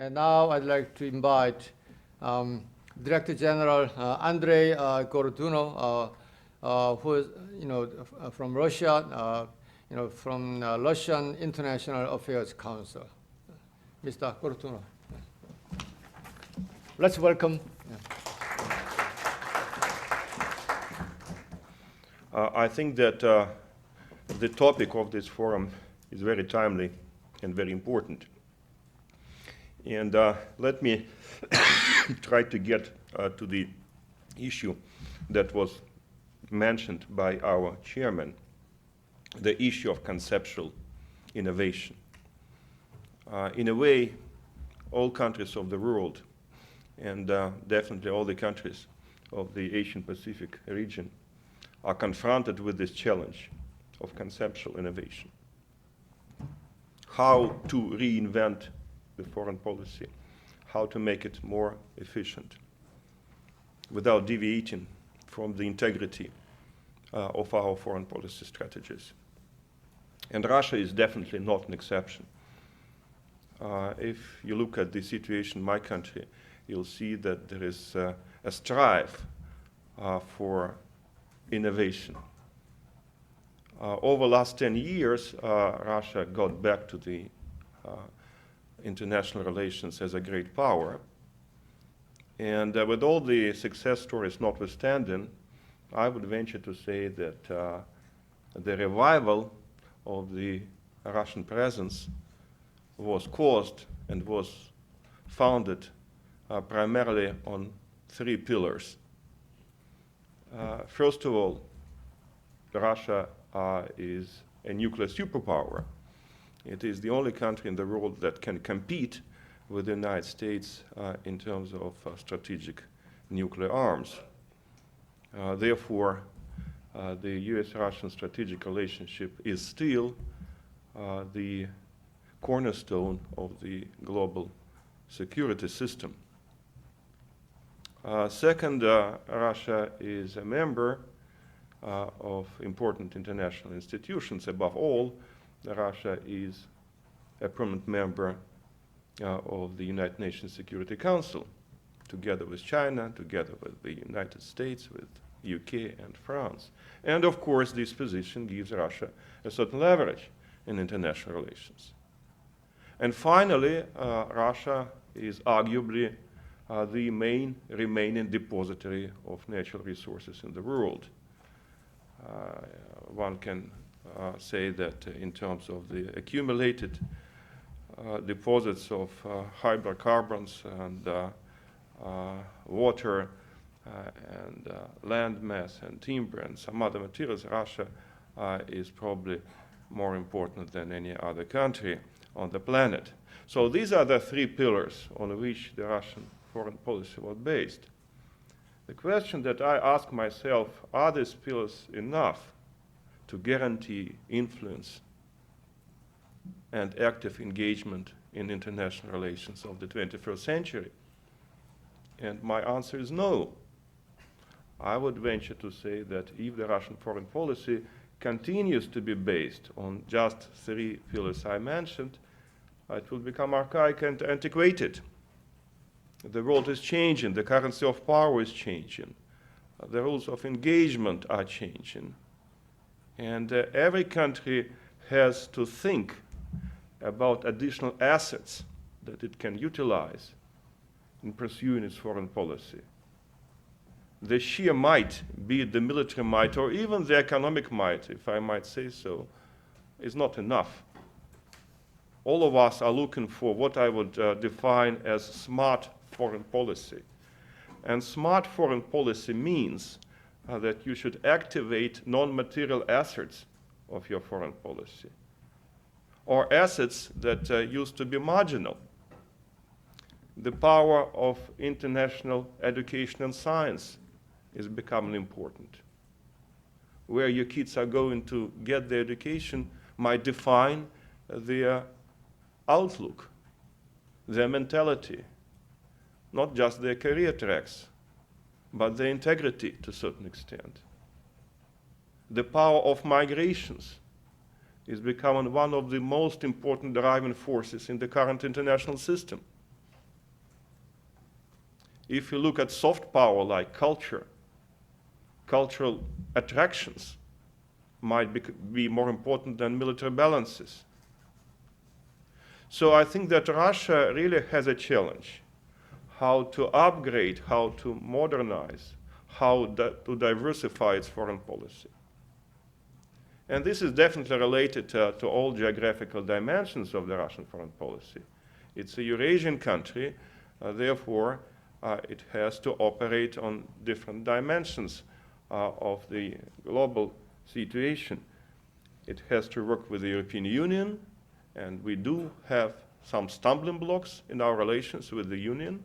And now I'd like to invite Director General Andrei Kortunov, who is, from Russia, from Russian International Affairs Council. Mr. Kortunov. Let's welcome. I think that the topic of this forum is very timely and very important. And let me try to get to the issue that was mentioned by our chairman, the issue of conceptual innovation. In a way, all countries of the world, and definitely all the countries of the Asian Pacific region, are confronted with this challenge of conceptual innovation. How to reinvent the foreign policy, how to make it more efficient without deviating from the integrity of our foreign policy strategies. And Russia is definitely not an exception. If you look at the situation in my country, you'll see that there is a strive for innovation. Over the last 10 years, Russia got back to the international relations as a great power. And with all the success stories notwithstanding, I would venture to say that the revival of the Russian presence was caused and was founded primarily on three pillars. First of all, Russia is a nuclear superpower. It is the only country in the world that can compete with the United States in terms of strategic nuclear arms. Therefore, the US-Russian strategic relationship is still the cornerstone of the global security system. Second, Russia is a member of important international institutions. Above all, Russia is a permanent member of the United Nations Security Council, together with China, together with the United States, with UK and France. And of course, this position gives Russia a certain leverage in international relations. And finally, Russia is arguably the main remaining depository of natural resources in the world. One can say that in terms of the accumulated deposits of hydrocarbons and water and land mass and timber and some other materials, Russia is probably more important than any other country on the planet. So these are the three pillars on which the Russian foreign policy was based. The question that I ask myself, are these pillars enough to guarantee influence and active engagement in international relations of the 21st century? And my answer is no. I would venture to say that if the Russian foreign policy continues to be based on just three pillars I mentioned, it will become archaic and antiquated. The world is changing, the currency of power is changing, the rules of engagement are changing, and every country has to think about additional assets that it can utilize in pursuing its foreign policy. The sheer might, be it the military might or even the economic might, if I might say so, is not enough. All of us are looking for what I would define as smart foreign policy. And smart foreign policy means that you should activate non-material assets of your foreign policy, or assets that used to be marginal. The power of international education and science is becoming important. Where your kids are going to get their education might define their outlook, their mentality, not just their career tracks, but their integrity to a certain extent. The power of migrations is becoming one of the most important driving forces in the current international system. If you look at soft power like culture, cultural attractions might be more important than military balances. So I think that Russia really has a challenge, how to upgrade, how to modernize, how to diversify its foreign policy. And this is definitely related to all geographical dimensions of the Russian foreign policy. It's a Eurasian country, therefore it has to operate on different dimensions of the global situation. It has to work with the European Union, and we do have some stumbling blocks in our relations with the Union,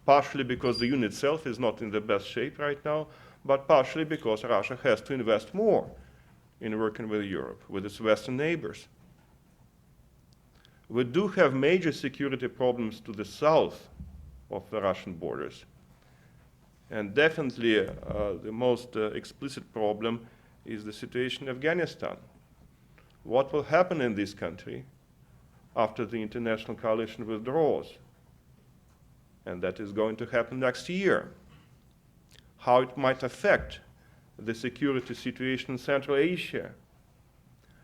partially because the Union itself is not in the best shape right now, but partially because Russia has to invest more in working with Europe, with its Western neighbors. We do have major security problems to the south of the Russian borders. And definitely the most explicit problem is the situation in Afghanistan. What will happen in this country after the international coalition withdraws? And that is going to happen next year. How it might affect the security situation in Central Asia.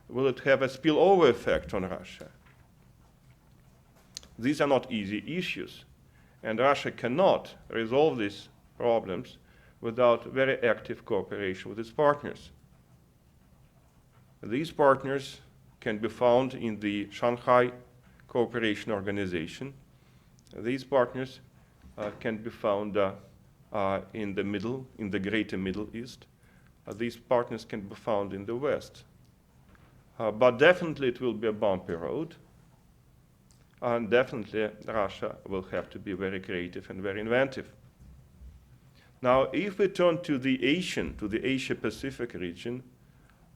Will it have a spillover effect on Russia? These are not easy issues, and Russia cannot resolve these problems without very active cooperation with its partners. These partners can be found in the Shanghai Cooperation Organization. These partners can be found in the Greater Middle East. These partners can be found in the West. But definitely it will be a bumpy road. And definitely Russia will have to be very creative and very inventive. Now, if we turn to the Asia-Pacific region,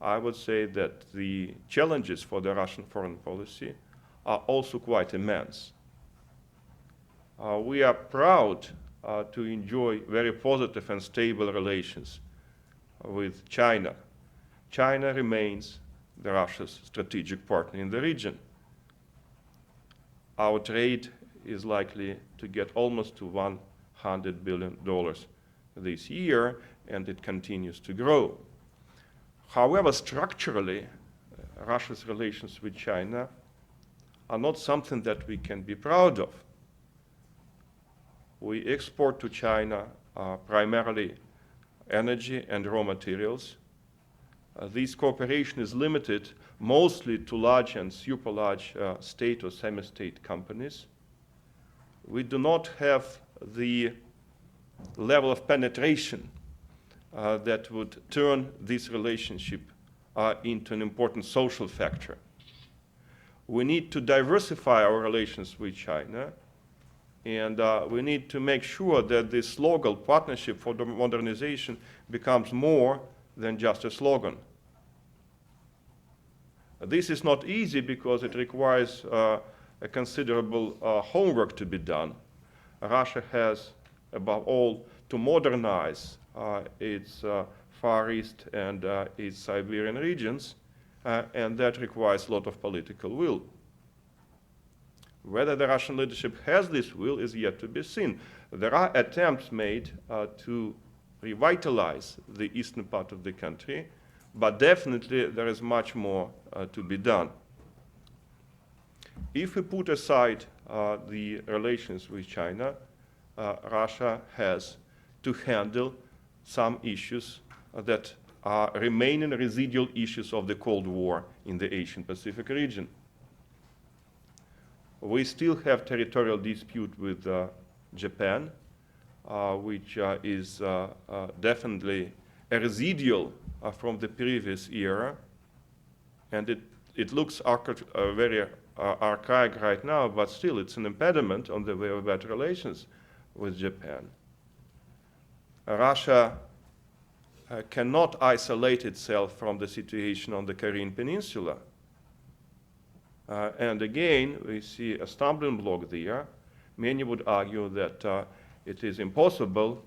I would say that the challenges for the Russian foreign policy are also quite immense. We are proud to enjoy very positive and stable relations with China. China remains Russia's strategic partner in the region. Our trade is likely to get almost to $100 billion this year, and it continues to grow. However, structurally, Russia's relations with China are not something that we can be proud of. We export to China primarily energy and raw materials. This cooperation is limited mostly to large and super large state or semi-state companies. We do not have the level of penetration that would turn this relationship into an important social factor. We need to diversify our relations with China, and we need to make sure that this slogan, Partnership for Modernization, becomes more than just a slogan. This is not easy because it requires a considerable homework to be done. Russia has, above all, to modernize its Far East and its Siberian regions, and that requires a lot of political will. Whether the Russian leadership has this will is yet to be seen. There are attempts made to revitalize the eastern part of the country, but definitely there is much more to be done. If we put aside the relations with China, Russia has to handle some issues that are remaining residual issues of the Cold War in the Asian Pacific region. We still have territorial dispute with Japan, which is definitely a residual from the previous era, and it looks very archaic right now, but still it's an impediment on the way of better relations with Japan. Russia cannot isolate itself from the situation on the Korean Peninsula. And again, we see a stumbling block there. Many would argue that it is impossible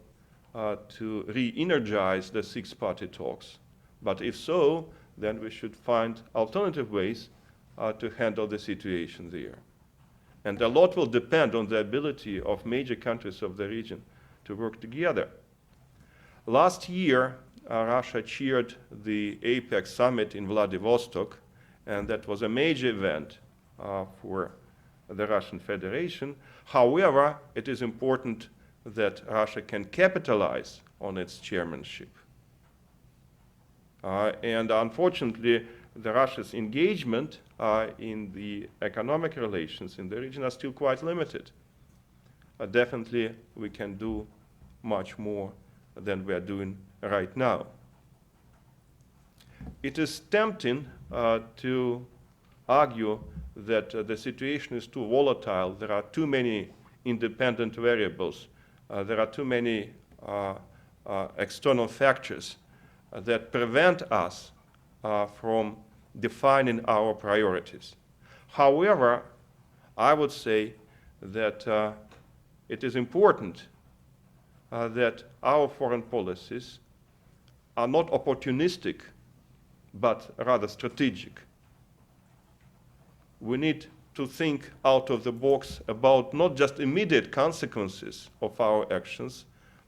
to re-energize the six-party talks. But if so, then we should find alternative ways to handle the situation there. And a lot will depend on the ability of major countries of the region to work together. Last year, Russia chaired the APEC summit in Vladivostok, and that was a major event for the Russian Federation. However, it is important that Russia can capitalize on its chairmanship. And unfortunately, Russia's engagement in the economic relations in the region are still quite limited. Definitely, we can do much more than we are doing right now. It is tempting to argue that the situation is too volatile, there are too many independent variables, there are too many external factors that prevent us from defining our priorities. However, I would say that it is important that our foreign policies are not opportunistic, but rather strategic. We need to think out of the box about not just immediate consequences of our actions,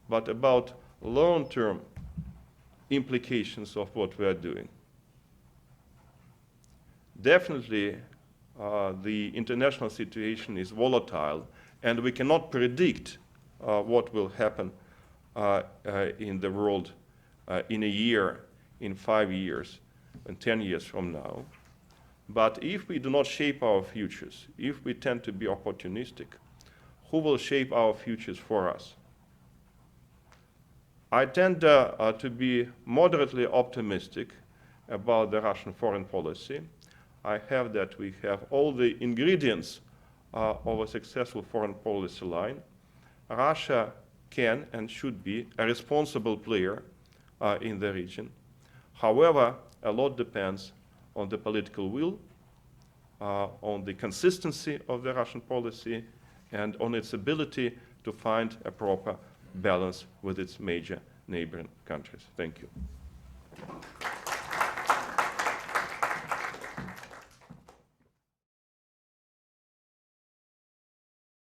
but about long-term implications of what we are doing. Definitely, the international situation is volatile, and we cannot predict what will happen in the world in a year, in 5 years, and 10 years from now. But if we do not shape our futures, if we tend to be opportunistic, who will shape our futures for us? I tend to be moderately optimistic about the Russian foreign policy. I have that we have all the ingredients of a successful foreign policy line. Russia can and should be a responsible player in the region. However, a lot depends on the political will, on the consistency of the Russian policy, and on its ability to find a proper balance with its major neighboring countries. Thank you.